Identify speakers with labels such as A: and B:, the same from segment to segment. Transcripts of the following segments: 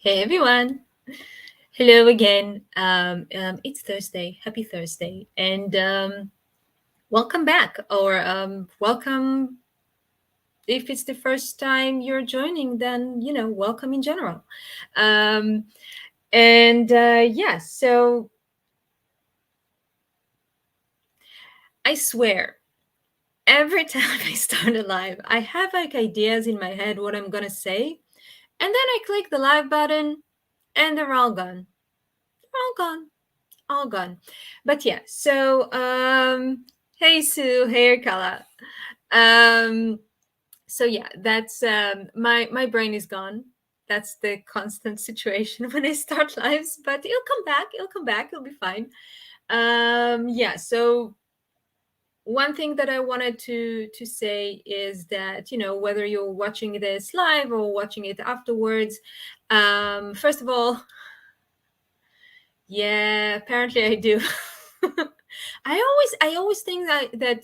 A: Hey everyone. Hello again. It's Thursday. Happy Thursday. And welcome back, or welcome if it's the first time you're joining, then, welcome in general. Um, yeah, so I swear, every time I start a live, I have like ideas in my head what I'm going to say. And then I click the live button and they're all gone. They're all gone. All gone. But yeah, so hey Sue, hey Kala. Um so yeah, that's my brain is gone. That's the constant situation when I start lives, but it'll be fine. Yeah, so one thing that I wanted to say is that, whether you're watching this live or watching it afterwards, first of all, yeah, apparently I do. I always think that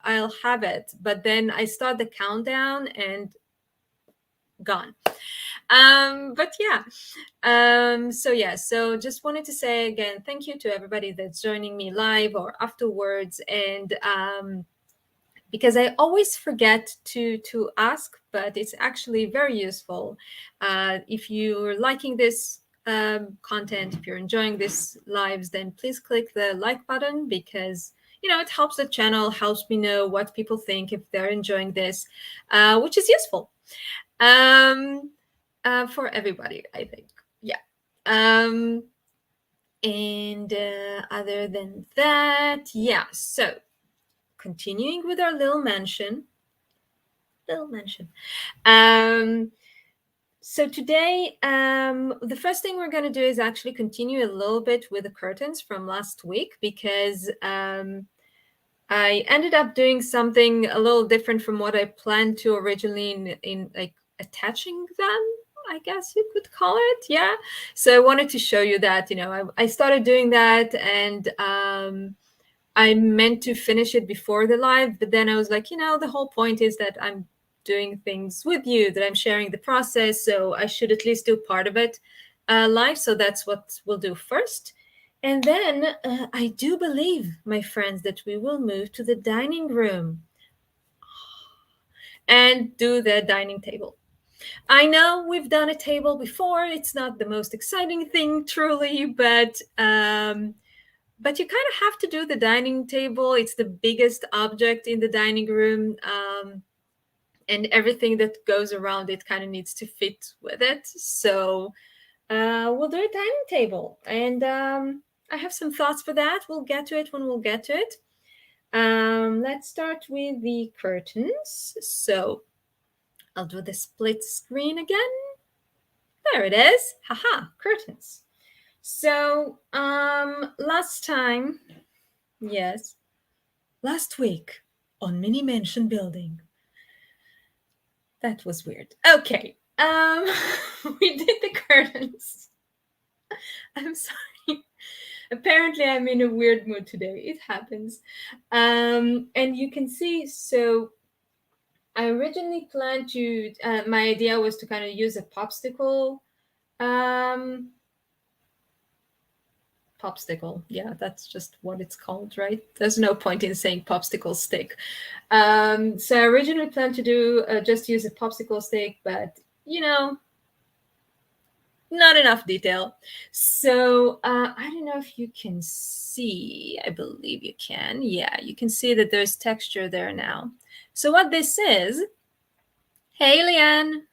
A: I'll have it, but then I start the countdown and gone. But yeah. So just wanted to say again, thank you to everybody that's joining me live or afterwards. And because I always forget to ask, but it's actually very useful. If you're liking this content, if you're enjoying this lives, then please click the like button, because it helps the channel, helps me know what people think if they're enjoying this, which is useful for everybody, I think. Yeah. And other than that, yeah. So continuing with our little mention. So today, the first thing we're going to do is actually continue a little bit with the curtains from last week, because I ended up doing something a little different from what I planned to originally in like attaching them, I guess you could call it. Yeah. So I wanted to show you that, I started doing that, and I meant to finish it before the live, but then I was like, the whole point is that I'm doing things with you, that I'm sharing the process, so I should at least do part of it live. So that's what we'll do first. And then I do believe, my friends, that we will move to the dining room and do the dining table. I know we've done a table before. It's not the most exciting thing, truly, but you kind of have to do the dining table. It's the biggest object in the dining room, and everything that goes around it kind of needs to fit with it. So we'll do a dining table, and I have some thoughts for that. We'll get to it when we'll get to it. Let's start with the curtains. So I'll do the split screen again. There it is. Haha, curtains. So last time, yes, last week on Mini Mansion Building. That was weird. Okay. We did the curtains. I'm sorry. Apparently I'm in a weird mood today. It happens. And you can see, so I originally planned to, my idea was to kind of use a popsicle. Popsicle. Yeah, that's just what it's called, right? There's no point in saying popsicle stick. So I originally planned to do just use a popsicle stick, but not enough detail. So I don't know if you can see. I believe you can. Yeah, you can see that there's texture there now. So what this is, hey Leanne,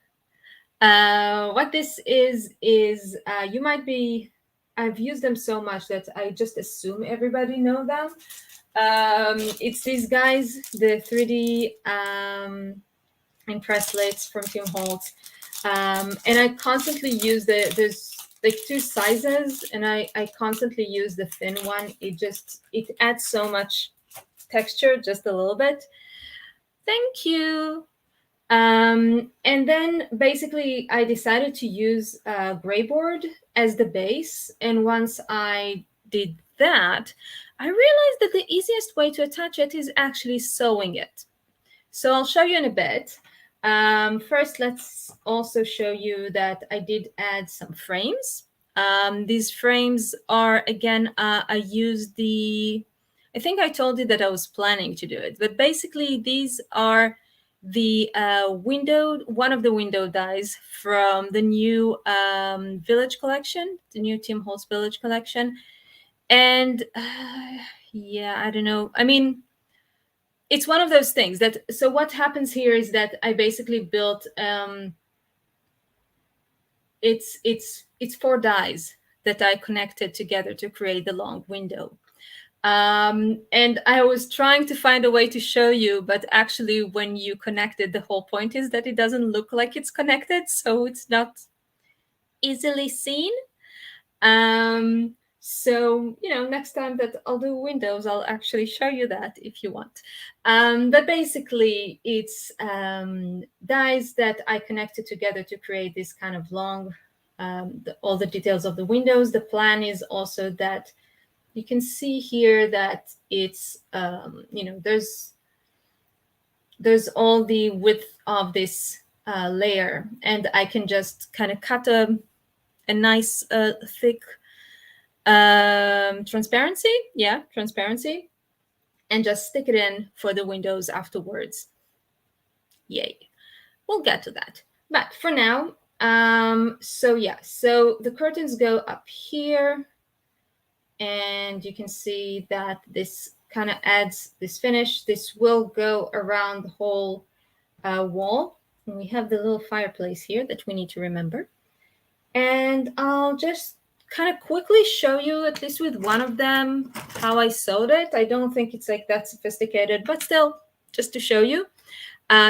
A: what this is you might be, I've used them so much that I just assume everybody know them. It's these guys, the 3D impress lids from Tim Holtz. And I constantly use there's like two sizes, and I constantly use the thin one. It adds so much texture, just a little bit. Thank you. And then basically I decided to use gray board as the base. And once I did that, I realized that the easiest way to attach it is actually sewing it. So I'll show you in a bit. First, let's also show you that I did add some frames. These frames are, again, I used I think I told you that I was planning to do it, but basically these are the one of the window dies from the new Village collection, the new Tim Holtz Village collection. And yeah, I don't know. I mean, it's one of those things that, so what happens here is that I basically built it's four dies that I connected together to create the long window. And I was trying to find a way to show you, but actually when you connect it, the whole point is that it doesn't look like it's connected, so it's not easily seen. So, next time that I'll do windows, I'll actually show you that if you want. But basically, it's dies that I connected together to create this kind of long, all the details of the windows. The plan is also that you can see here that it's, there's all the width of this layer, and I can just kind of cut a nice thick transparency, and just stick it in for the windows afterwards. Yay. We'll get to that, but for now, so the curtains go up here, and you can see that this kind of adds this finish. This will go around the whole wall, and we have the little fireplace here that we need to remember. And I'll just kind of quickly show you, at least with one of them, how I sewed it. I don't think it's like that sophisticated, but still, just to show you.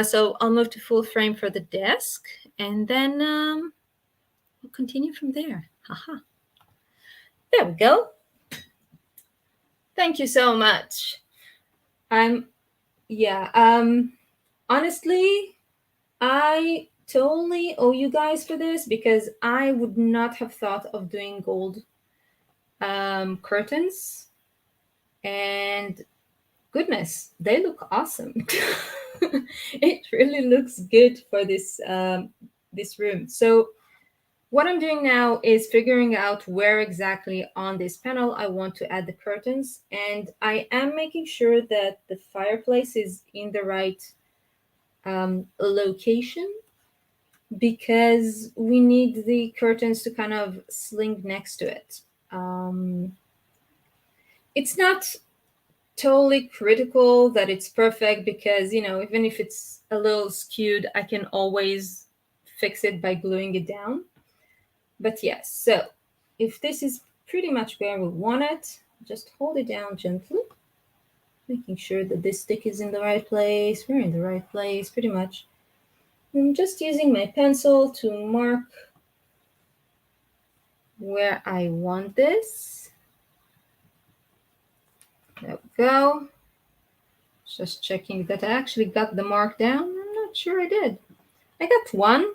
A: So I'll move to full frame for the desk, and then we'll continue from there. Haha. There we go. Thank you so much. Honestly, I totally owe you guys for this, because I would not have thought of doing gold curtains, and goodness, they look awesome. It really looks good for this room. So what I'm doing now is figuring out where exactly on this panel I want to add the curtains, and I am making sure that the fireplace is in the right location, because we need the curtains to kind of sling next to it. It's not totally critical that it's perfect, because, even if it's a little skewed, I can always fix it by gluing it down. But yes, so if this is pretty much where we want it, just hold it down gently, making sure that this stick is in the right place. We're in the right place, pretty much. I'm just using my pencil to mark where I want this. There we go. Just checking that I actually got the mark down. I'm not sure I did. I got one. I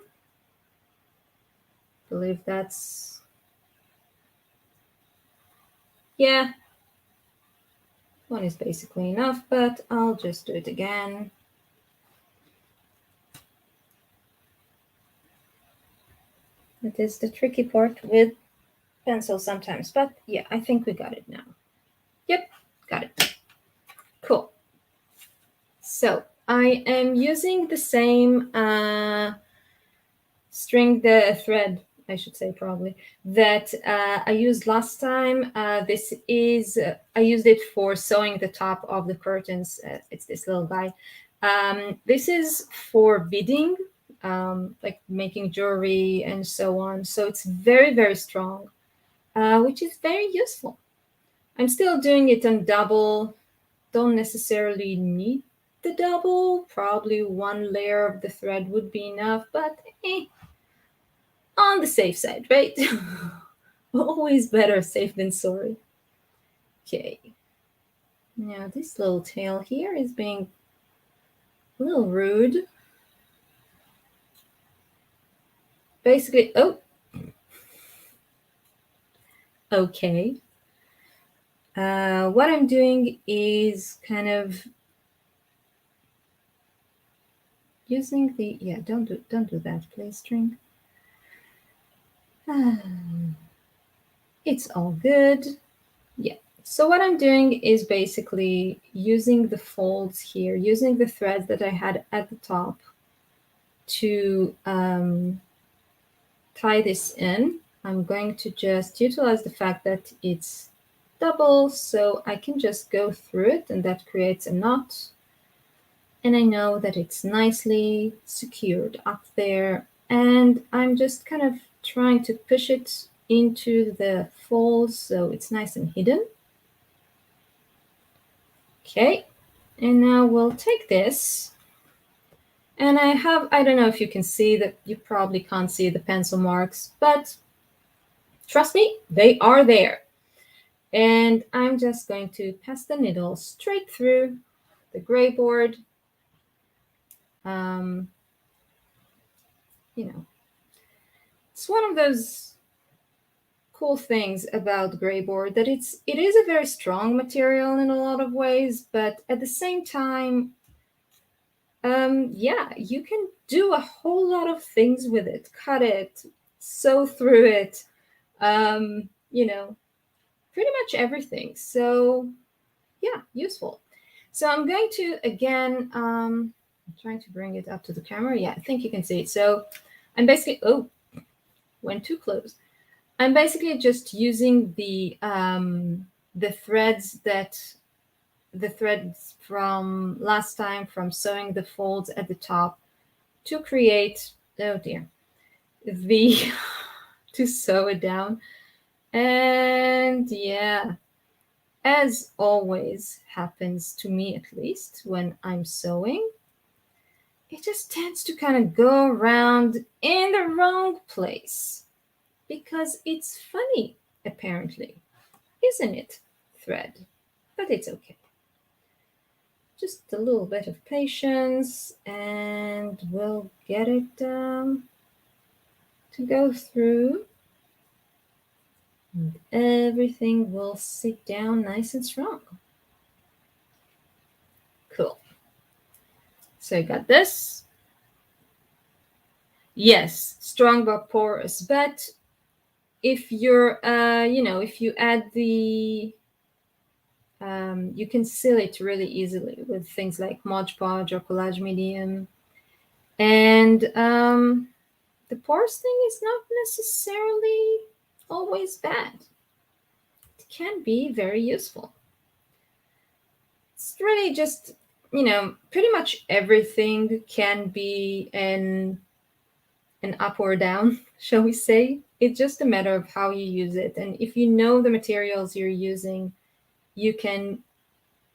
A: believe that's, yeah, one is basically enough, but I'll just do it again. It is the tricky part with pencil sometimes, but yeah, I think we got it now. Yep, got it. Cool. So I am using the same thread, I should say, probably, that I used last time. This is, I used it for sewing the top of the curtains. It's this little guy. This is for beading, like making jewelry and so on. So it's very, very strong, which is very useful. I'm still doing it on double. Don't necessarily need the double. Probably one layer of the thread would be enough, but on the safe side, right? Always better safe than sorry. Okay. Now this little tail here is being a little rude. Basically, oh, okay. What I'm doing is kind of using the, yeah, don't do that, please, string. It's all good. Yeah. So what I'm doing is basically using the folds here, using the threads that I had at the top to tie this in. I'm going to just utilize the fact that it's double, so I can just go through it, and that creates a knot. And I know that it's nicely secured up there, and I'm just kind of trying to push it into the folds so it's nice and hidden. Okay, and now we'll take this, and I don't know if you can see that, you probably can't see the pencil marks, but trust me, they are there. And I'm just going to pass the needle straight through the gray board. You know, it's one of those cool things about gray board that it is a very strong material in a lot of ways, but at the same time, yeah, you can do a whole lot of things with it. Cut it, sew through it, you know, pretty much everything. So yeah, useful. So I'm going to, again, I'm trying to bring it up to the camera. Yeah, I think you can see it. So I'm basically, oh, went too close. I'm basically just using the threads from last time, from sewing the folds at the top, to create, oh dear, the to sew it down. And yeah, as always happens to me, at least when I'm sewing, it just tends to kind of go around in the wrong place. Because it's funny, apparently. Isn't it, thread? But it's okay. Just a little bit of patience, and we'll get it to go through. And everything will sit down nice and strong. Cool. So I got this. Yes, strong but porous. But if you're, if you add the, you can seal it really easily with things like Mod Podge or Collage Medium. And the porous thing is not necessarily always bad. It can be very useful. It's really just, pretty much everything can be an up or down, shall we say. It's just a matter of how you use it. And if you know the materials you're using, you can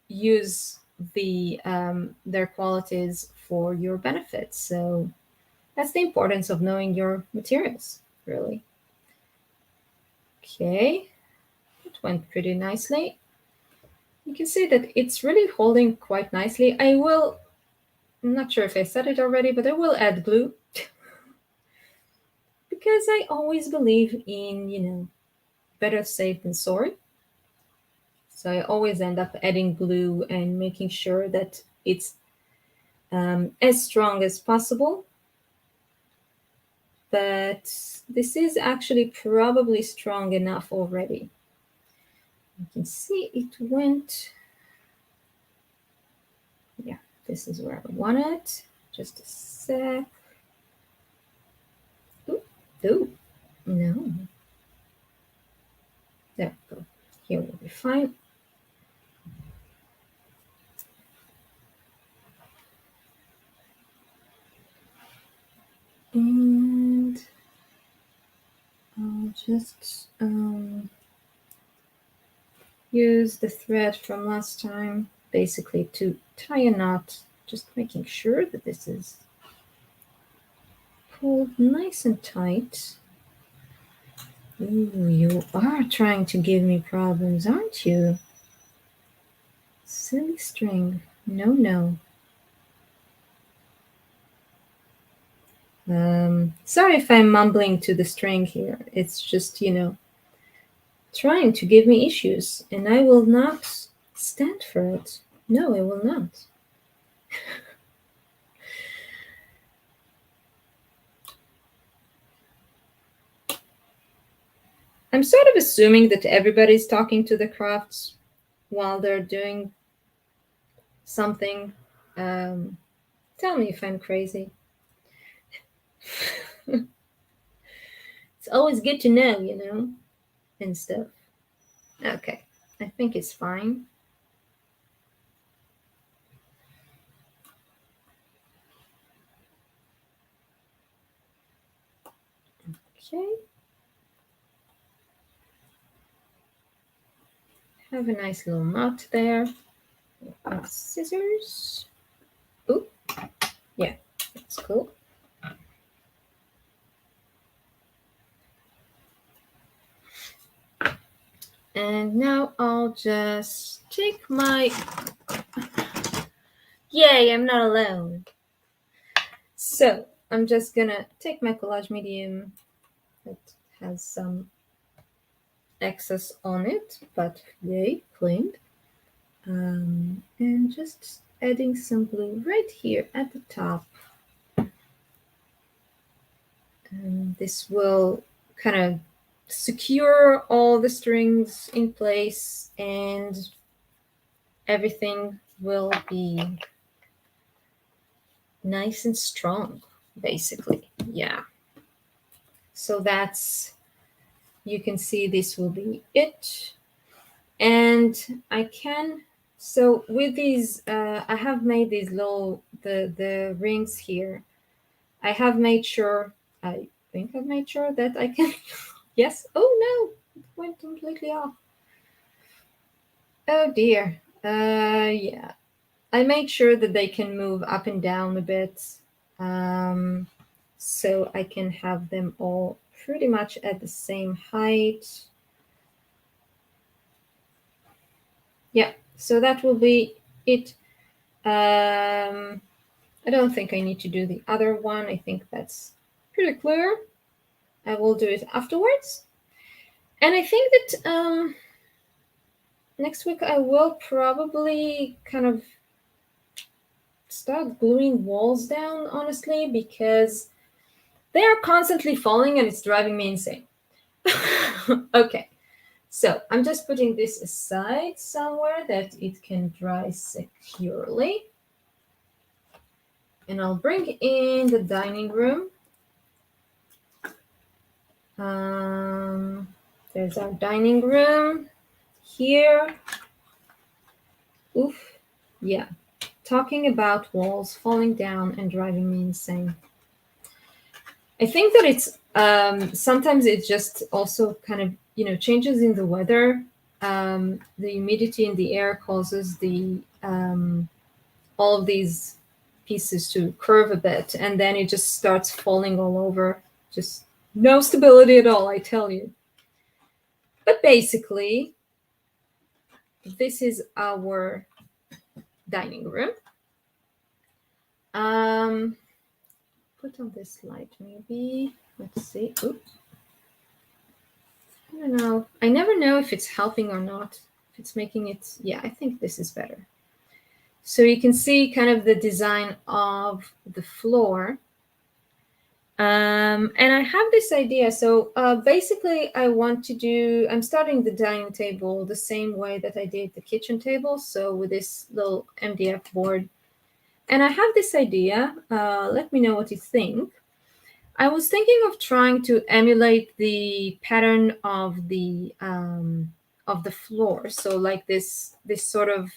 A: use their qualities for your benefit. So that's the importance of knowing your materials, really. Okay, it went pretty nicely. You can see that it's really holding quite nicely. I'm not sure if I said it already, but I will add glue because I always believe in, better safe than sorry. So I always end up adding glue and making sure that it's as strong as possible. But this is actually probably strong enough already. You can see it went, yeah, this is where I want it. Just a sec. Ooh, no. There we go. Here will be fine. And I'll just use the thread from last time, basically to tie a knot, just making sure that this is pulled nice and tight. Ooh, you are trying to give me problems, aren't you? Silly string. No. Sorry if I'm mumbling to the string here. It's just, trying to give me issues, and I will not stand for it. No, I will not. I'm sort of assuming that everybody's talking to the crafts while they're doing something. Tell me if I'm crazy. It's always good to know, and stuff. Okay, I think it's fine. Okay. Have a nice little knot there. With scissors. Ooh, yeah, that's cool. And now I'll just take my... Yay, I'm not alone. So I'm just gonna take my collage medium that has some excess on it, but yay, cleaned. And just adding some glue right here at the top. And this will kind of secure all the strings in place, and everything will be nice and strong, basically. Yeah. So that's, you can see this will be it. And I can, so with these, I have made these little, the rings here. I have made sure, I think I've made sure that I can, yes, oh no, it went completely off. Oh dear. Yeah. I made sure that they can move up and down a bit, so I can have them all pretty much at the same height. Yeah, so that will be it. I don't think I need to do the other one. I think that's pretty clear. I will do it afterwards. And I think that next week I will probably kind of start gluing walls down, honestly, because they are constantly falling and it's driving me insane. Okay, so I'm just putting this aside somewhere that it can dry securely. And I'll bring in the dining room. There's our dining room here. Oof, yeah. Talking about walls falling down and driving me insane. I think that it's sometimes it just also kind of, changes in the weather. The humidity in the air causes the all of these pieces to curve a bit, and then it just starts falling all over. Just no stability at all, I tell you. But basically, this is our dining room. Put on this light maybe. Let's see. Oops. I don't know. I never know if it's helping or not. If it's making it, yeah, I think this is better. So you can see kind of the design of the floor. And I have this idea. So basically I'm starting the dining table the same way that I did the kitchen table. So with this little MDF board. And I have this idea. Let me know what you think. I was thinking of trying to emulate the pattern of the floor. So like this sort of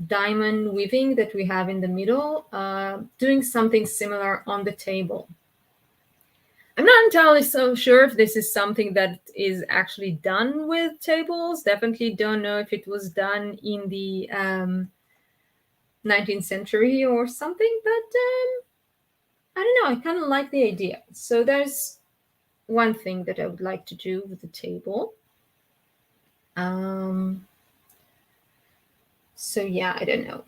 A: diamond weaving that we have in the middle, doing something similar on the table. I'm not entirely so sure if this is something that is actually done with tables. Definitely don't know if it was done in the 19th century or something, but I don't know. I kind of like the idea. So there's one thing that I would like to do with the table. So yeah, I don't know.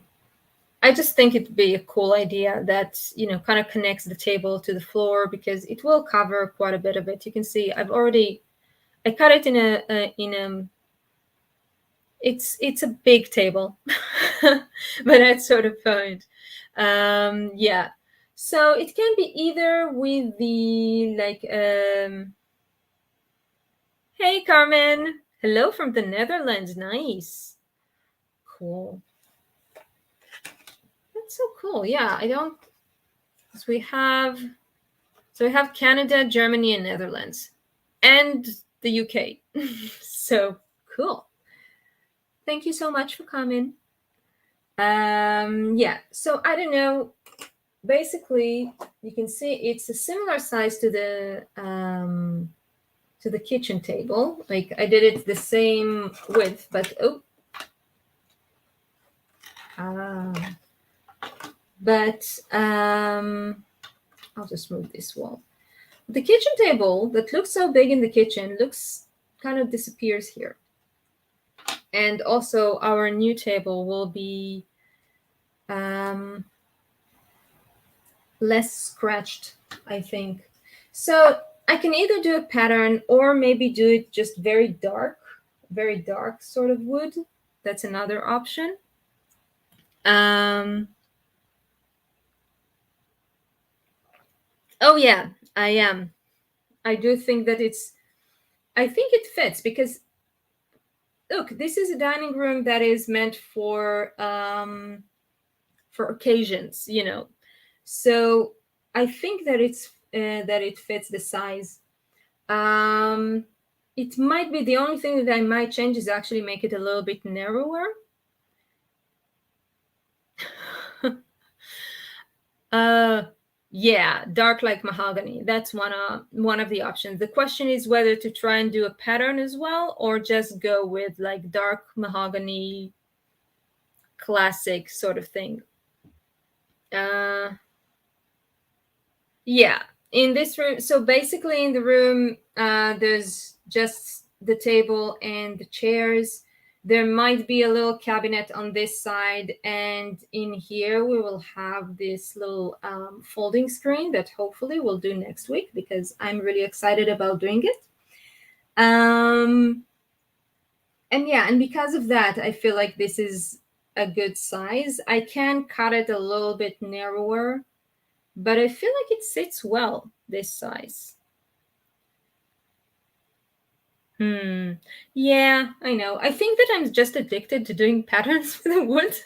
A: I just think it'd be a cool idea that, kind of connects the table to the floor, because it will cover quite a bit of it. You can see I cut it in a it's a big table, but that's sort of point. Yeah. So it can be either with the Hey, Carmen. Hello from the Netherlands. Nice. Cool. That's so cool. Yeah, I don't. So we have Canada, Germany, and Netherlands, and the UK. So cool. Thank you so much for coming. Yeah. So I don't know. Basically, you can see it's a similar size to the kitchen table. Like I did it the same width, but ah, but I'll just move this wall. The kitchen table that looks so big in the kitchen looks kind of disappears here. And also our new table will be less scratched, I think. So I can either do a pattern or maybe do it just very dark sort of wood. That's another option. Oh yeah, I am. I do think that I think it fits because look, this is a dining room that is meant for occasions, you know. So I think that that it fits the size. It might be the only thing that I might change is actually make it a little bit narrower. Yeah, dark like mahogany. That's one of the options. The question is whether to try and do a pattern as well or just go with like dark mahogany classic sort of thing. Yeah, in this room. So basically, in the room, there's just the table and the chairs. There might be a little cabinet on this side, and in here we will have this little folding screen that hopefully we'll do next week because I'm really excited about doing it. And yeah, and because of that, I feel like this is a good size. I can cut it a little bit narrower, but I feel like it sits well this size. Yeah, I know. I think that I'm just addicted to doing patterns with the wood.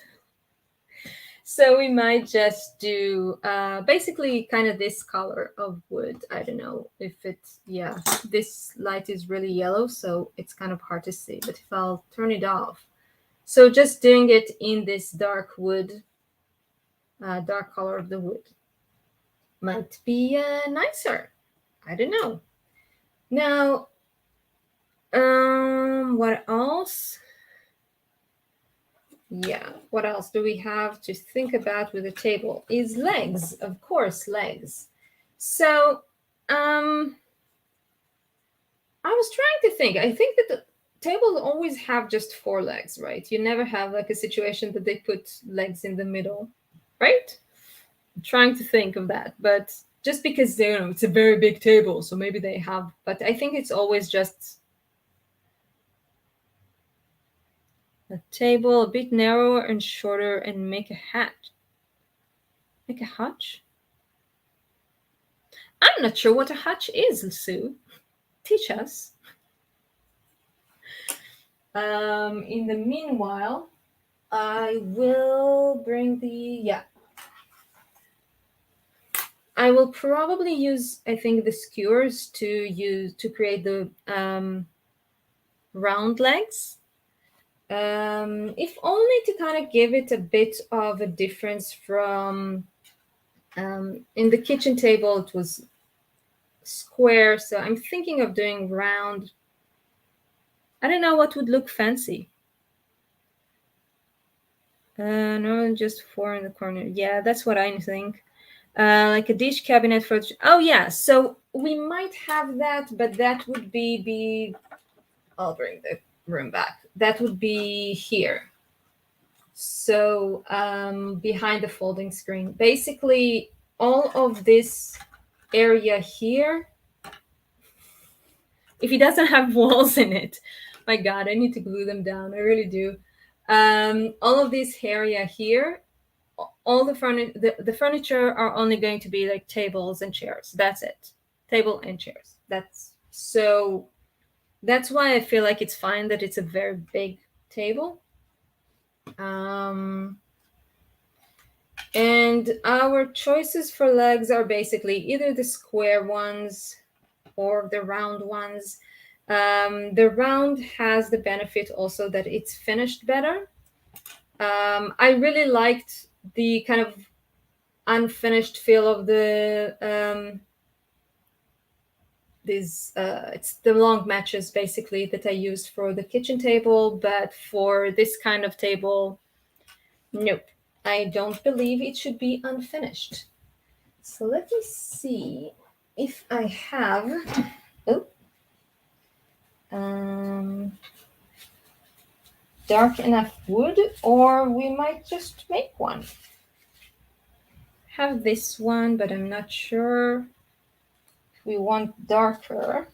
A: So we might just do basically kind of this color of wood. I don't know if it's, yeah, this light is really yellow, so it's kind of hard to see. But if I'll turn it off. So just doing it in this dark wood, dark color of the wood might be nicer. I don't know. Now, what else? Yeah, what else do we have to think about with the table? Is legs, of course, legs. So, I was trying to think. I think that the tables always have just four legs, right? You never have like a situation that they put legs in the middle, right? I'm trying to think of that, but just because you know it's a very big table, so maybe they have. But I think it's always just a table a bit narrower and shorter and make a hat. Make a hutch? I'm not sure what a hutch is, Sue. Teach us. In the meanwhile, I will bring the, yeah. I will probably use, I think, the skewers to create the round legs. If only to kind of give it a bit of a difference from in the kitchen table it was square, so I'm thinking of doing round. I don't know what would look fancy. No, just four in the corner. Yeah, that's what I think. Like a dish cabinet for. Oh yeah, so we might have that, but that would be. I'll bring the room back. That would be here. So behind the folding screen, basically all of this area here. If it doesn't have walls in it, my God, I need to glue them down. I really do. All of this area here, all the furniture are only going to be like tables and chairs. That's it. Table and chairs. That's so That's why I feel like it's fine that it's a very big table. And our choices for legs are basically either the square ones or the round ones. The round has the benefit also that it's finished better. I really liked the kind of unfinished feel of the it's the long matches basically that I used for the kitchen table, but for this kind of table, nope. I don't believe it should be unfinished. So let me see if I have dark enough wood, or we might just make one. Have this one, but I'm not sure if we want darker.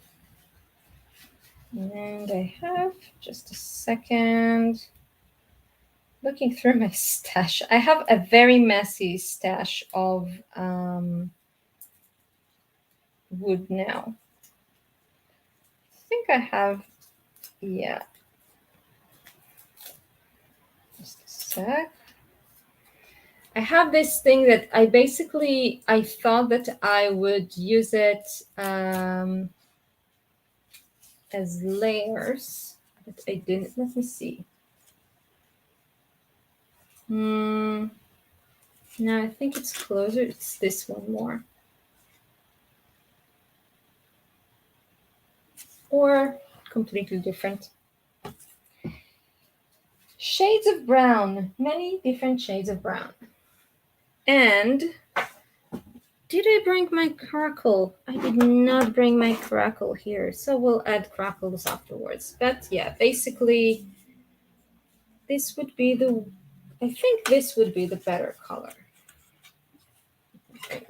A: And I have just a second. Looking through my stash, I have a very messy stash of wood now. I think I have, yeah. Just a sec. I have this thing that I thought that I would use it as layers, but I didn't. Let me see. No, I think it's closer. It's this one more. Or completely different. Shades of brown. Many different shades of brown. And did I bring my crackle? I did not bring my crackle here. So we'll add crackles afterwards. But yeah, basically, this would be I think this would be the better color. Okay,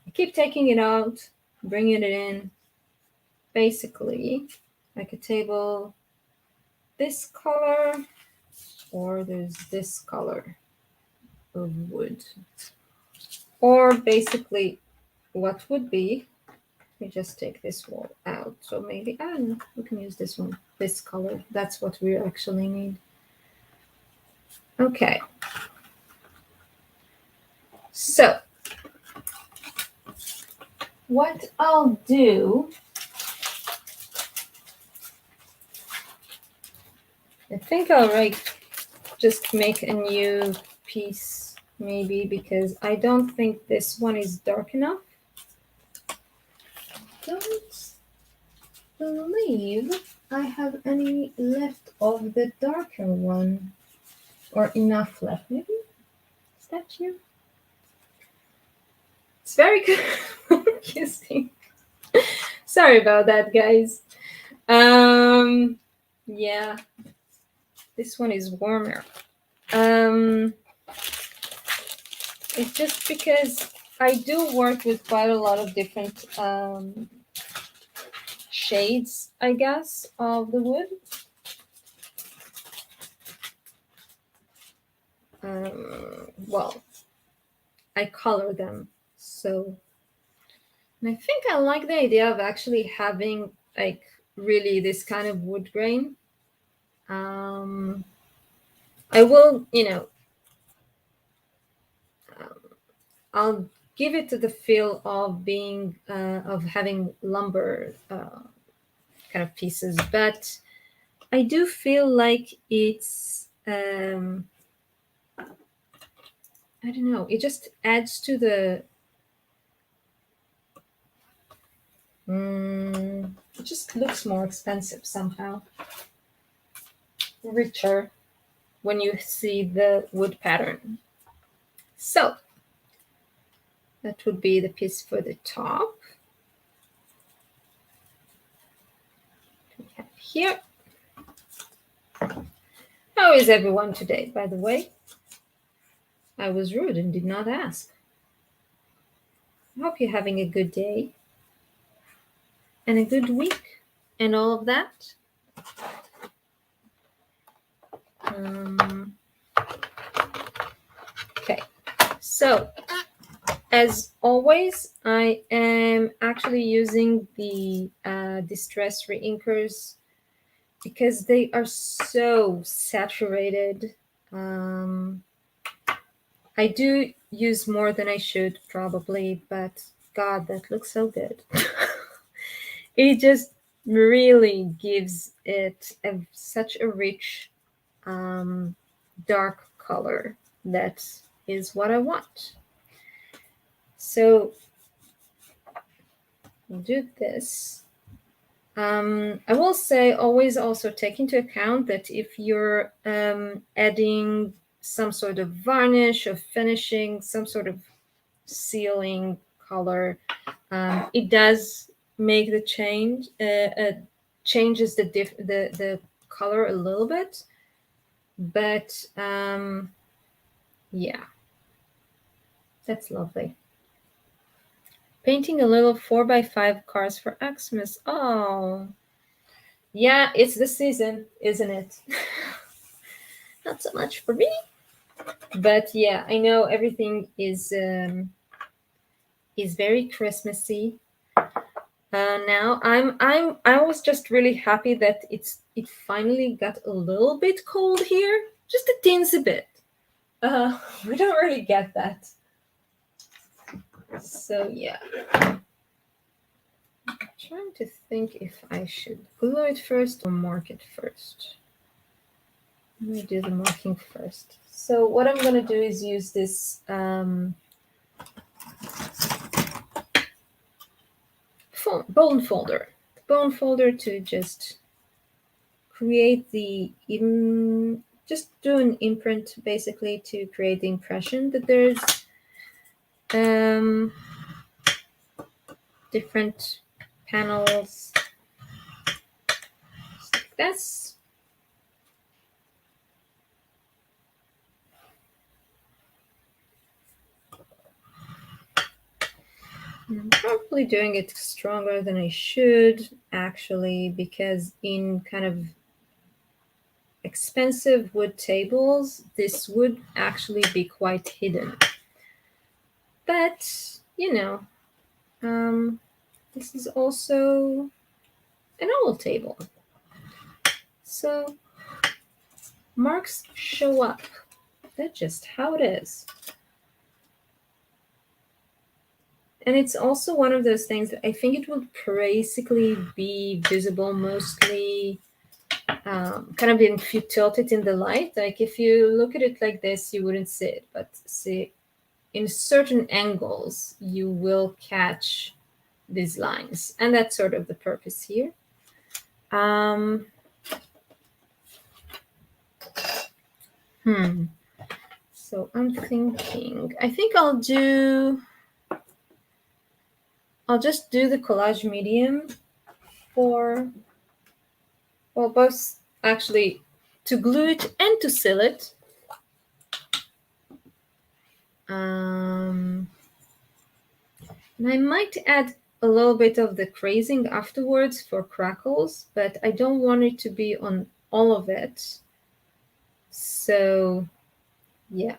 A: I keep taking it out, bringing it in. Basically, like a table, this color, or there's this color of wood. Or basically, what would be, let me just take this wall out. So maybe, I don't know, we can use this one, this color. That's what we actually need. Okay. So, what I'll do, I think I'll just make a new piece, maybe, because I don't think this one is dark enough. Don't believe I have any left of the darker one, or enough left. Maybe is that you? It's very confusing. Sorry about that, guys. Yeah, this one is warmer. It's just because I do work with quite a lot of different shades, I guess, of the wood. Well, I color them, so and I think I like the idea of actually having like really this kind of wood grain. I will, I'll give it the feel of being of having lumber kind of pieces, but I do feel like it's I don't know, it just adds to the it just looks more expensive somehow, richer when you see the wood pattern. So that would be the piece for the top. We have here. How is everyone today, by the way? I was rude and did not ask. I hope you're having a good day and a good week and all of that. Okay, so as always, I am actually using the Distress Reinkers because they are so saturated. Um, I do use more than I should probably, but God, that looks so good. It just really gives it such a rich dark color. That is what I want. So we'll do this. I will say always also take into account that if you're adding some sort of varnish or finishing, some sort of sealing color, it does make the change, changes the color a little bit, but yeah, that's lovely. Painting a little 4x5 cards for Xmas. Oh, yeah, it's the season, isn't it? Not so much for me, but yeah, I know everything is very Christmassy. Now I was just really happy that it finally got a little bit cold here, just a teensy bit. We don't really get that. So yeah, I'm trying to think if I should glue it first or mark it first. Let me do the marking first. So what I'm gonna do is use this bone folder. Bone folder to just create just do an imprint basically to create the impression that there's different panels like this. I'm probably doing it stronger than I should actually, because in kind of expensive wood tables, this would actually be quite hidden. But, this is also an old table. So marks show up. That's just how it is. And it's also one of those things that I think it will basically be visible mostly kind of if you tilt it in the light. Like if you look at it like this, you wouldn't see it. But see, in certain angles, you will catch these lines. And that's sort of the purpose here. So I'm thinking, I think I'll just do the collage medium for, well, both actually to glue it and to seal it. And I might add a little bit of the crazing afterwards for crackles, but I don't want it to be on all of it. So yeah,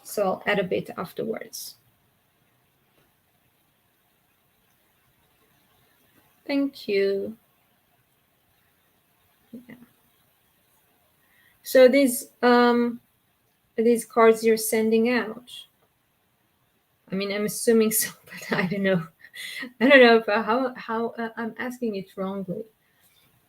A: so I'll add a bit afterwards. Thank you. Yeah. So these cards you're sending out, I mean, I'm assuming so, but I don't know. I don't know if, how I'm asking it wrongly.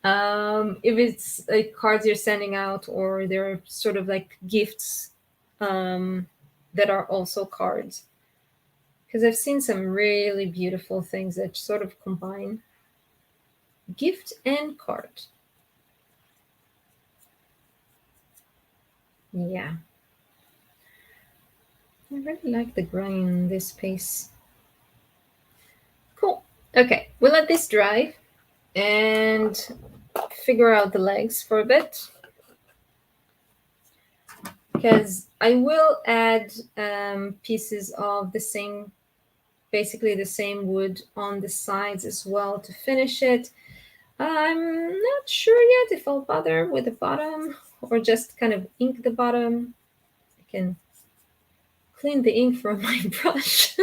A: If it's like cards you're sending out, or they're sort of like gifts that are also cards. Because I've seen some really beautiful things that sort of combine gift and card. Yeah. I really like the grain in this piece. Cool. Okay, we'll let this dry and figure out the legs for a bit, because I will add pieces of the same, basically the same wood on the sides as well to finish it. I'm not sure yet if I'll bother with the bottom or just kind of ink the bottom. I can clean the ink from my brush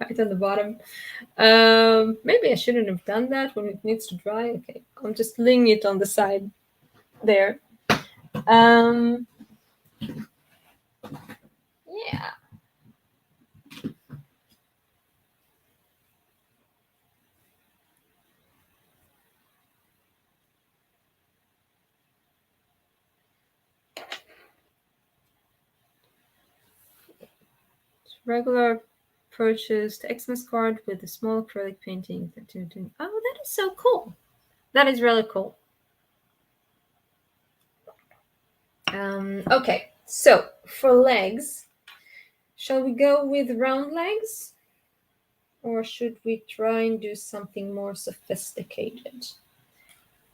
A: right on the bottom. Maybe I shouldn't have done that when it needs to dry. Okay, I'm just laying it on the side there. Yeah. Regular purchased Xmas card with a small acrylic painting. Oh, that is so cool. That is really cool. Okay, so for legs, shall we go with round legs? Or should we try and do something more sophisticated?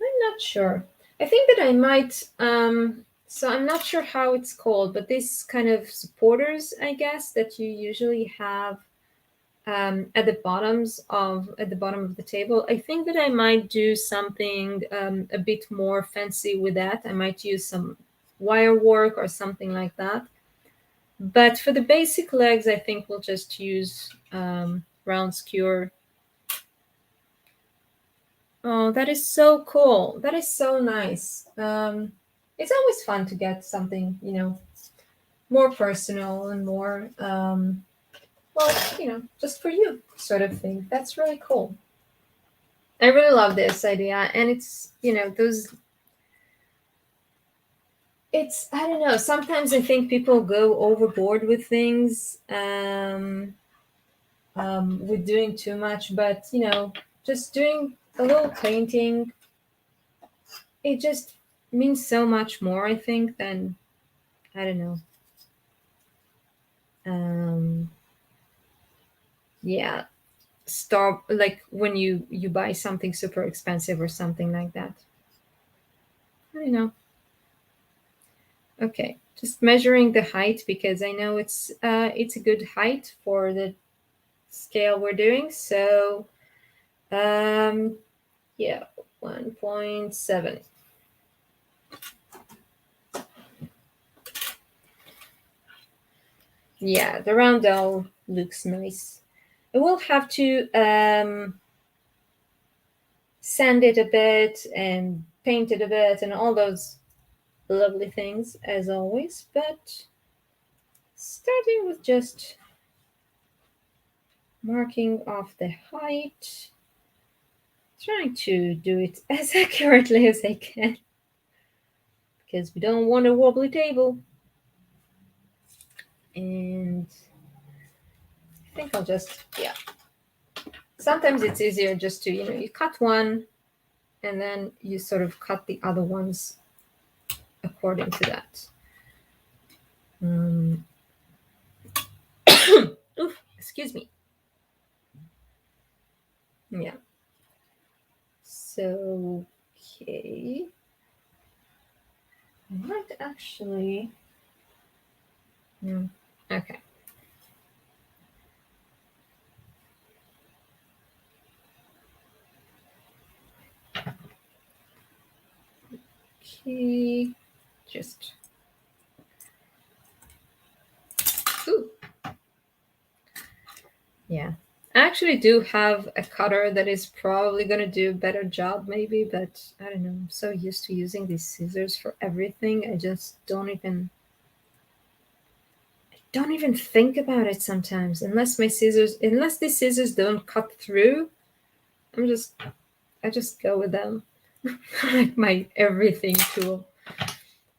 A: I'm not sure. I think that I might, so I'm not sure how it's called, but this kind of supporters, I guess, that you usually have at the bottom of the table. I think that I might do something a bit more fancy with that. I might use some wire work or something like that. But for the basic legs, I think we'll just use round skewer. Oh, that is so cool. That is so nice. It's always fun to get something, more personal and more, well, just for you sort of thing. That's really cool. I really love this idea. And it's, I don't know, sometimes I think people go overboard with things, with doing too much, but, just doing a little painting, it just means so much more, I think, than, I don't know. Yeah, stop like when you buy something super expensive or something like that. I don't know. Okay, just measuring the height because I know it's a good height for the scale we're doing. So, yeah, 1.7. Yeah, the round doll looks nice. I will have to sand it a bit and paint it a bit and all those lovely things as always, but starting with just marking off the height, trying to do it as accurately as I can because we don't want a wobbly table. And I think I'll just, yeah. Sometimes it's easier just to, you cut one and then you sort of cut the other ones according to that. Oof, excuse me. Yeah. So, okay. I might actually. Okay. Okay. Just. Ooh. Yeah. I actually do have a cutter that is probably going to do a better job, maybe, but I don't know. I'm so used to using these scissors for everything. I just don't even think about it sometimes unless these scissors don't cut through. I just go with them. Like my everything tool.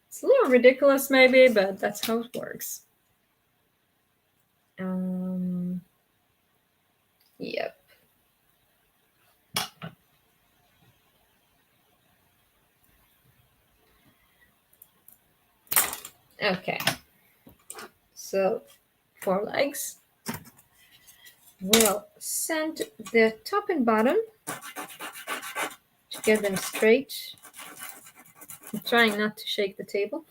A: It's a little ridiculous maybe, but that's how it works. Yep. Okay. So 4 legs. We'll sand the top and bottom to get them straight. I'm trying not to shake the table.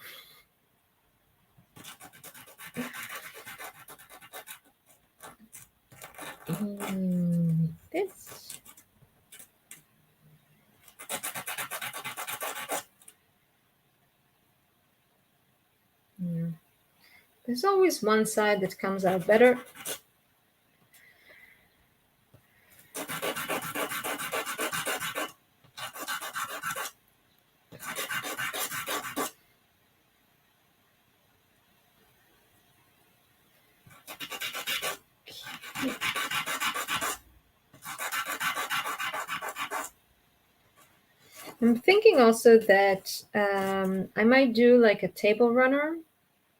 A: This. Yeah. There's always one side that comes out better. I'm thinking also that I might do like a table runner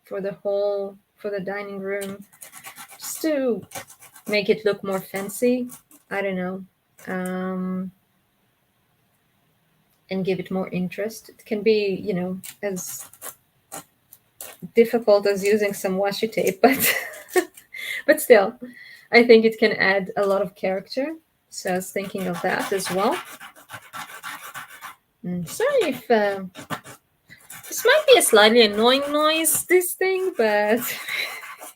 A: for the dining room, just to make it look more fancy. I don't know, and give it more interest. It can be, as difficult as using some washi tape, but but still, I think it can add a lot of character. So I was thinking of that as well. Sorry if this might be a slightly annoying noise, this thing, but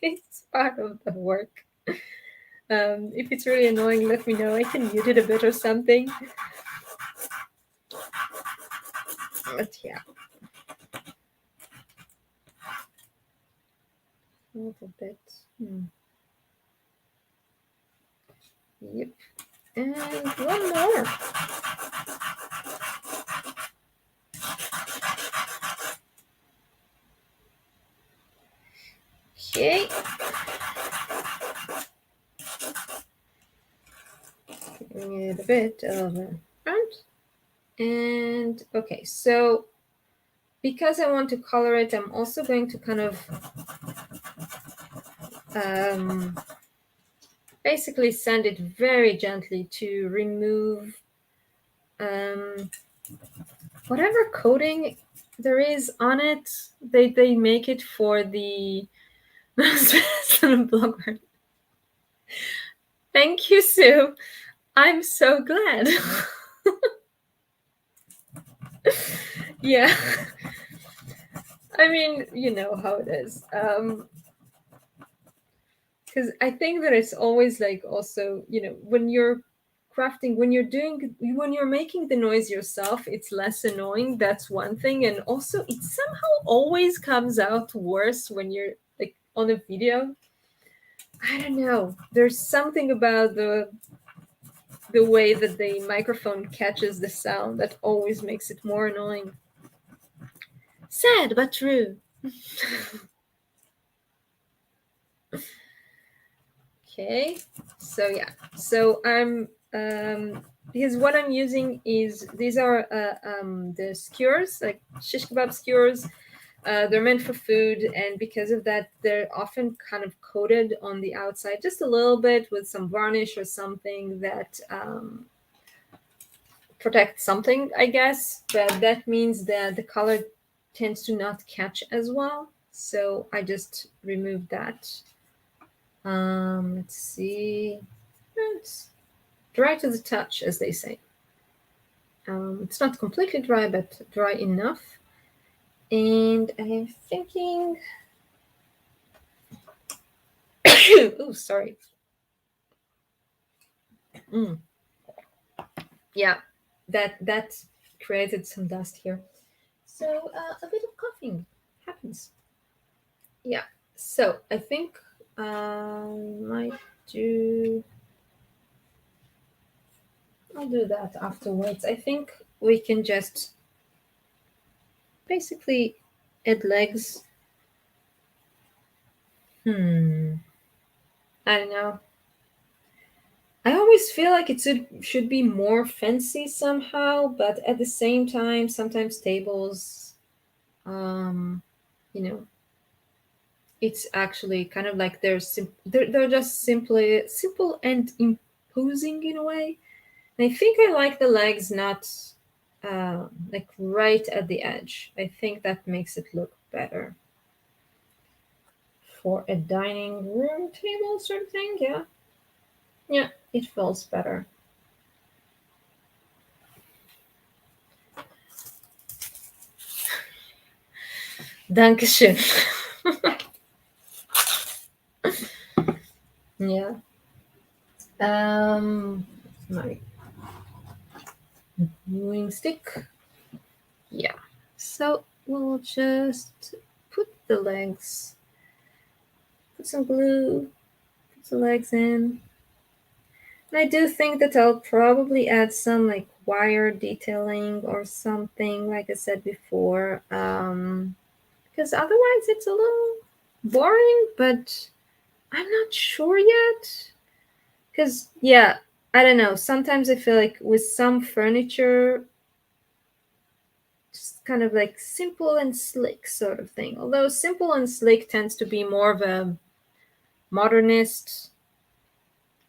A: it's part of the work. If it's really annoying, let me know. I can mute it a bit or something. But yeah. A little bit. Yep. And one more. Okay. Giving it a bit of a front. And okay, so because I want to color it, I'm also going to kind of basically sand it very gently to remove whatever coating there is on it. They make it for the blogger. Thank you, Sue. I'm so glad. Yeah. I mean, you know how it is. Because I think that it's always like also, when you're crafting, when you're making the noise yourself, it's less annoying. That's one thing. And also, it somehow always comes out worse when you're like on a video. I don't know. There's something about the way that the microphone catches the sound that always makes it more annoying. Sad but true. Okay, so yeah, so I'm because what I'm using is these are the skewers, like shish kebab skewers. They're meant for food, and because of that, they're often kind of coated on the outside just a little bit with some varnish or something that protects something, I guess. But that means that the color tends to not catch as well. So I just removed that. Let's see. It's dry to the touch, as they say. It's not completely dry, but dry enough. And I'm thinking. Oh, sorry. Yeah, that created some dust here. So a bit of coughing happens. Yeah. So I think might do. I'll do that afterwards. I think we can just basically add legs. I don't know. I always feel like it should be more fancy somehow, but at the same time, sometimes tables, um, you know, it's actually kind of like they're just simply simple and imposing in a way. And I think I like the legs not like right at the edge. I think that makes it look better for a dining room table sort of thing. Yeah, yeah, it feels better. Dankeschön. Yeah. My gluing stick. Yeah. So we'll just put the legs put some glue, put the legs in. And I do think that I'll probably add some like wire detailing or something, like I said before, because otherwise it's a little boring, but I'm not sure yet. Because, yeah, I don't know. Sometimes I feel like with some furniture, just kind of like simple and slick sort of thing. Although simple and slick tends to be more of a modernist,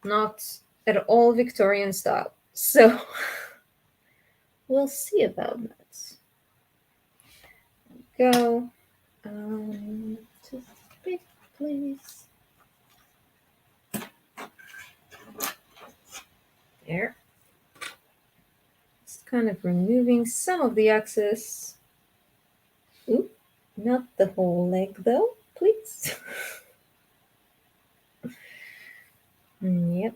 A: not at all Victorian style. So we'll see about that. Go to big please. There. Just kind of removing some of the excess. Oop, not the whole leg though, please. Yep.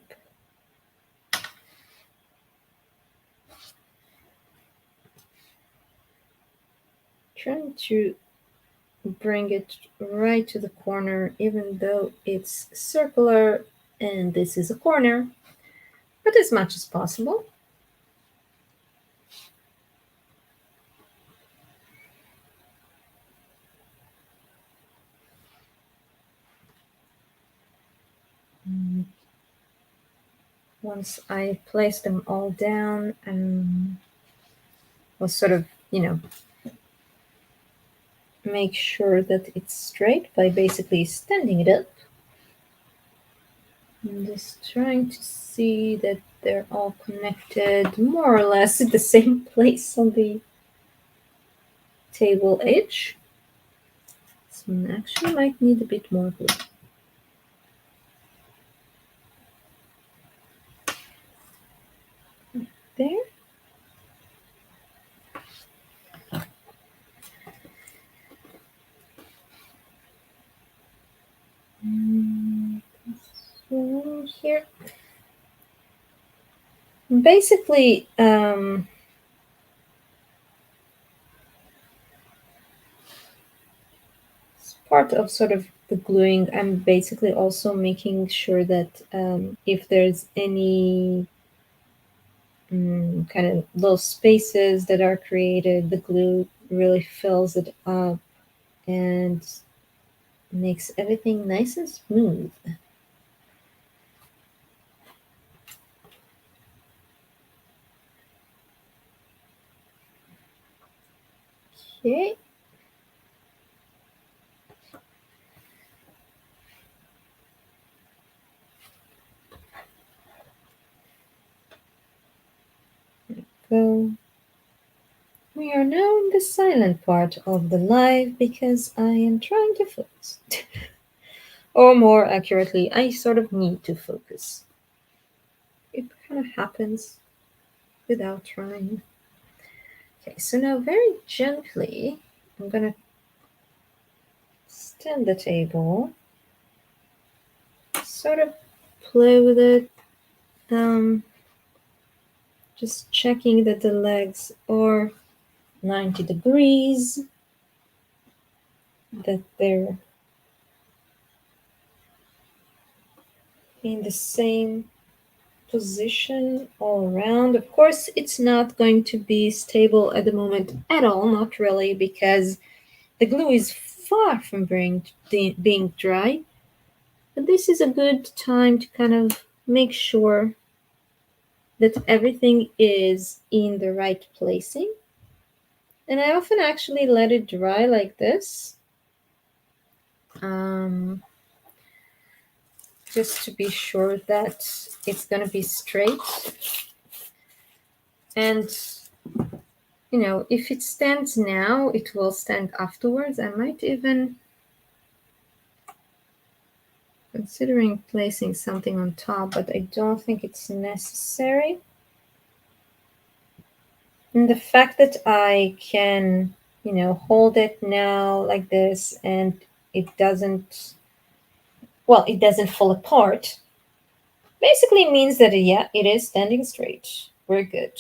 A: Trying to bring it right to the corner, even though it's circular and this is a corner, but as much as possible. Once I place them all down, we'll sort of, make sure that it's straight by basically standing it up. I'm just trying to see that they're all connected more or less at the same place on the table edge. This one actually might need a bit more glue. There. Here. Basically, as part of sort of the gluing, I'm basically also making sure that if there's any kind of little spaces that are created, the glue really fills it up and makes everything nice and smooth. Okay. Go. We are now in the silent part of the live because I am trying to focus. Or more accurately, I sort of need to focus. It kind of happens without trying. Okay, so now very gently, I'm gonna stand the table, sort of play with it, just checking that the legs are 90 degrees, that they're in the same position all around. Of course, it's not going to be stable at the moment at all, not really, because the glue is far from being dry. But this is a good time to kind of make sure that everything is in the right placing. And I often actually let it dry like this, just to be sure that it's going to be straight. And, if it stands now, it will stand afterwards. I might even considering placing something on top, but I don't think it's necessary. And the fact that I can, hold it now like this and it doesn't fall apart, basically means that, yeah, it is standing straight. We're good.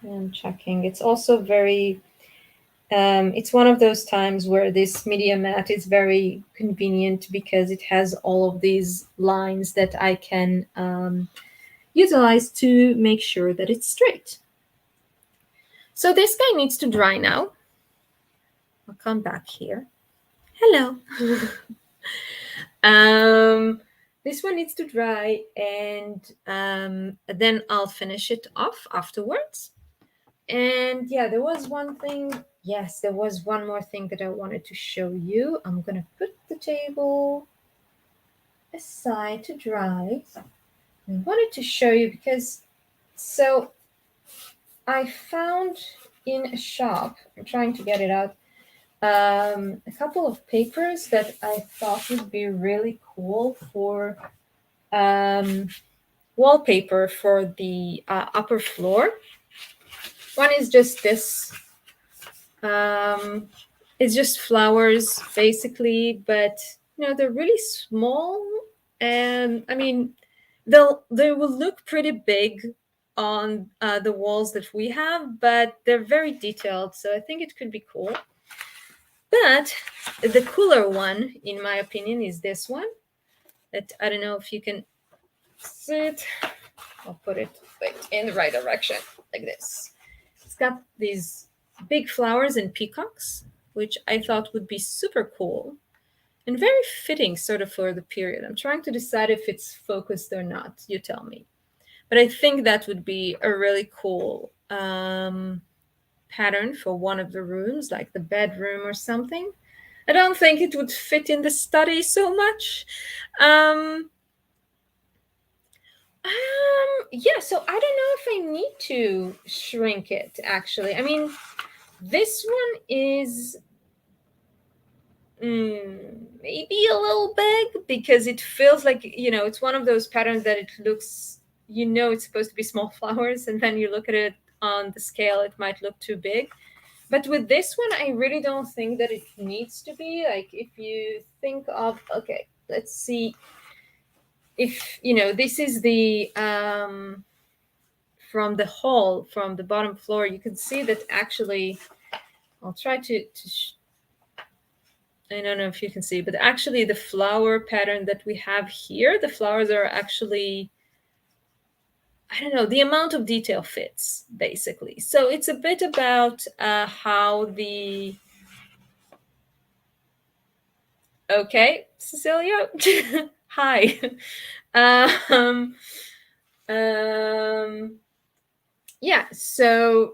A: And checking. It's also very It's one of those times where this media mat is very convenient because it has all of these lines that I can utilize to make sure that it's straight. So this guy needs to dry now. I'll come back here. Hello. This one needs to dry, and then I'll finish it off afterwards. And yeah, there was one thing. Yes, there was one more thing that I wanted to show you. I'm gonna put the table aside to dry. I wanted to show you because so I found in a shop, I'm trying to get it out, a couple of papers that I thought would be really cool for wallpaper for the upper floor. One is just this. It's just flowers basically, but they're really small, and I mean they will look pretty big on the walls that we have, but they're very detailed, so I think it could be cool. But the cooler one, in my opinion, is this one. That I don't know if you can see it. I'll put it in the right direction, like this. It's got these big flowers and peacocks, which I thought would be super cool and very fitting sort of for the period. I'm trying to decide if it's focused or not. You tell me. But I think that would be a really cool pattern for one of the rooms, like the bedroom or something. I don't think it would fit in the study so much. Yeah, so I don't know if I need to shrink it, actually. I mean, this one is maybe a little big because it feels like, it's one of those patterns that it looks, it's supposed to be small flowers, and then you look at it on the scale, it might look too big. But with this one, I really don't think that it needs to be. Like, if you think of, okay, let's see. If, this is the, from the hall, from the bottom floor, you can see that actually, I'll try to I don't know if you can see, but actually the flower pattern that we have here, the flowers are actually, I don't know, the amount of detail fits, basically. So it's a bit about how the, okay, Cecilia, hi. um, yeah, so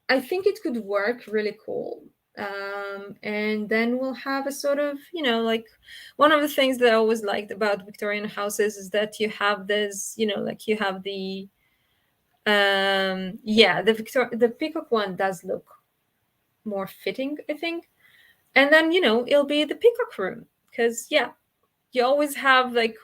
A: I think it could work really cool. And then we'll have a sort of, like, one of the things that I always liked about Victorian houses is that you have this, like you have the, yeah, the peacock one does look more fitting, I think. And then, it'll be the peacock room because, yeah, you always have like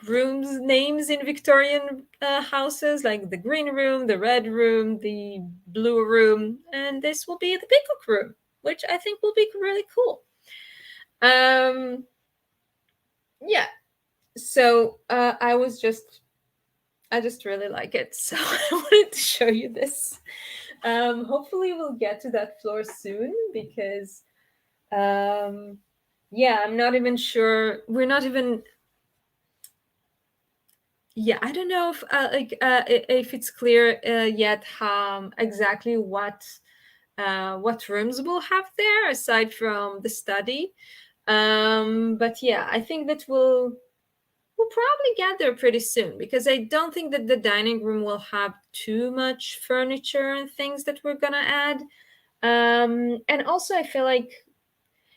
A: rooms names in Victorian houses, like the green room, the red room, the blue room, and this will be the peacock room, which I think will be really cool. Yeah, so I just really like it, so I wanted to show you this. Hopefully we'll get to that floor soon because yeah, I'm not even sure, we're not even, yeah, I don't know if it's clear yet exactly what rooms we'll have there aside from the study. But yeah, I think that we'll probably get there pretty soon because I don't think that the dining room will have too much furniture and things that we're gonna add. And also I feel like,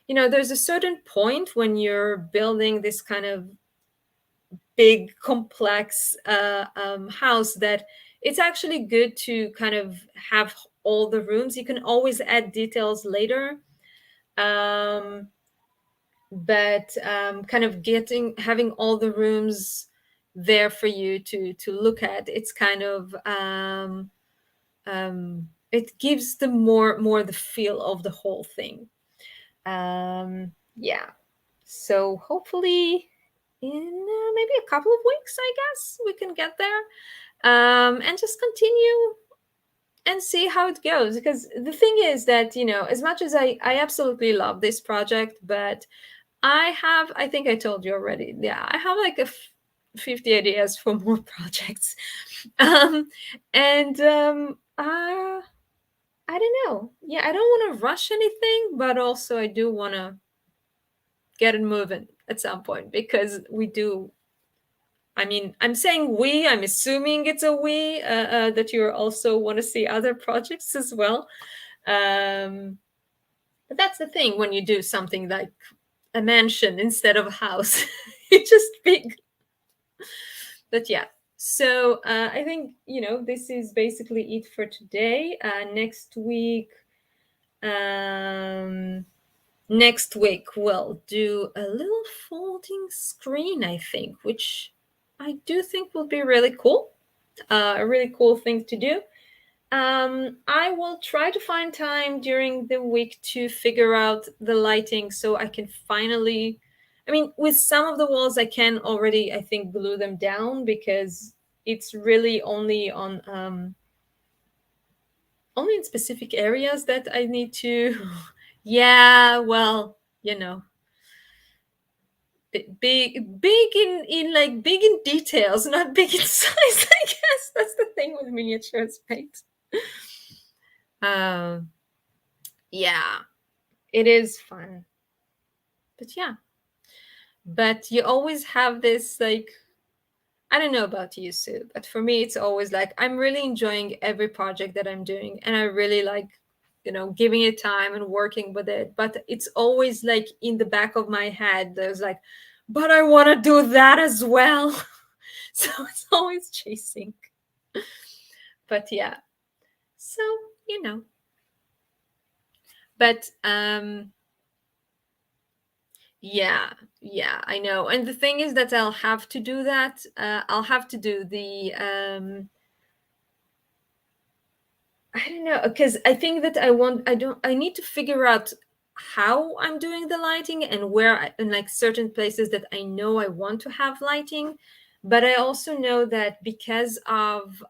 A: there's a certain point when you're building this kind of big complex house that it's actually good to kind of have all the rooms. You can always add details later, but kind of having all the rooms there for you to look at, it's kind of it gives the more the feel of the whole thing. Yeah, so hopefully in maybe a couple of weeks, I guess we can get there, and just continue and see how it goes. Because the thing is that, as much as I absolutely love this project, but I think I told you already, yeah, I have like 50 ideas for more projects. um and I don't know. Yeah, I don't want to rush anything, but also I do want to get it moving at some point, because we do. I mean, I'm saying we, I'm assuming it's a we, that you also want to see other projects as well. Um, but that's the thing when you do something like a mansion instead of a house, it's just big. But yeah, so I think, this is basically it for today. Um, Next week we'll do a little folding screen, I think, which I do think will be really cool. A really cool thing to do. I will try to find time during the week to figure out the lighting so I can finally. I mean, with some of the walls, I can already, I think, glue them down, because it's really only in specific areas that I need to. Yeah, well, big in like big in details, not big in size. I guess that's the thing with miniatures paint. Um, yeah, it is fun, but yeah, but you always have this, like, I don't know about you, Sue, but for me, it's always like I'm really enjoying every project that I'm doing, and I really like, giving it time and working with it. But it's always like in the back of my head, there's like, but I want to do that as well. So it's always chasing. But yeah, so you know, but yeah, yeah, I know. And the thing is that I'll have to do that. I'll have to do the I don't know, because I think that I need to figure out how I'm doing the lighting, and in like certain places that I know I want to have lighting. But I also know that because of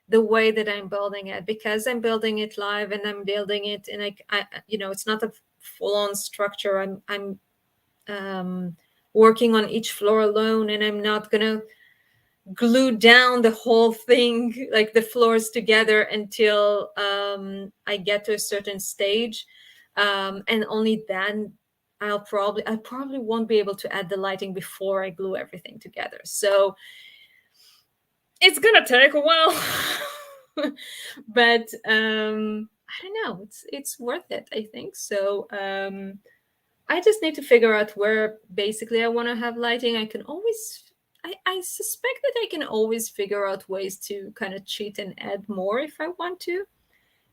A: the way that I'm building it, because I'm building it live and I'm building it, and it's not a full on structure. I'm working on each floor alone, and I'm not gonna glue down the whole thing, like the floors together, until I get to a certain stage, and only then I probably won't be able to add the lighting before I glue everything together. So it's gonna take a while. But I don't know, it's worth it, I think. So I just need to figure out where basically I want to have lighting. I suspect that I can always figure out ways to kind of cheat and add more if I want to.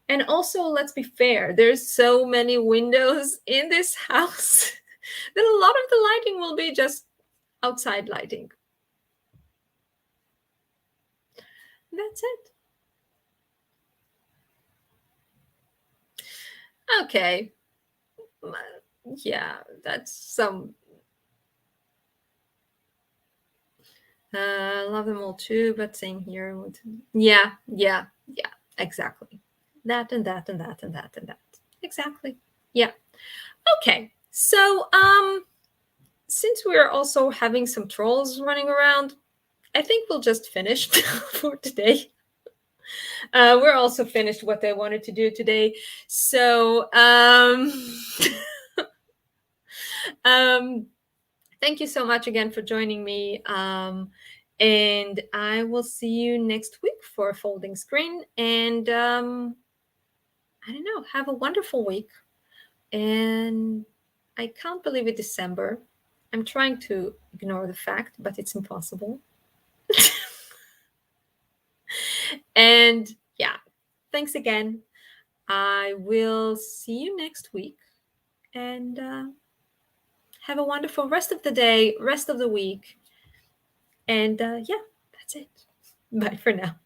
A: And also, let's be fair, there's so many windows in this house that a lot of the lighting will be just outside lighting. That's it. Okay. Yeah, that's some. Love them all too, but same here. Yeah, yeah, yeah, exactly. That and that and that and that and that. Exactly. Yeah. Okay. So, since we're also having some trolls running around, I think we'll just finish for today. We're also finished what I wanted to do today. So, um, thank you so much again for joining me. And I will see you next week for a folding screen. And I don't know, have a wonderful week. And I can't believe it's December. I'm trying to ignore the fact, but it's impossible. And yeah, thanks again. I will see you next week. And have a wonderful rest of the day, rest of the week. And yeah, that's it. Bye for now.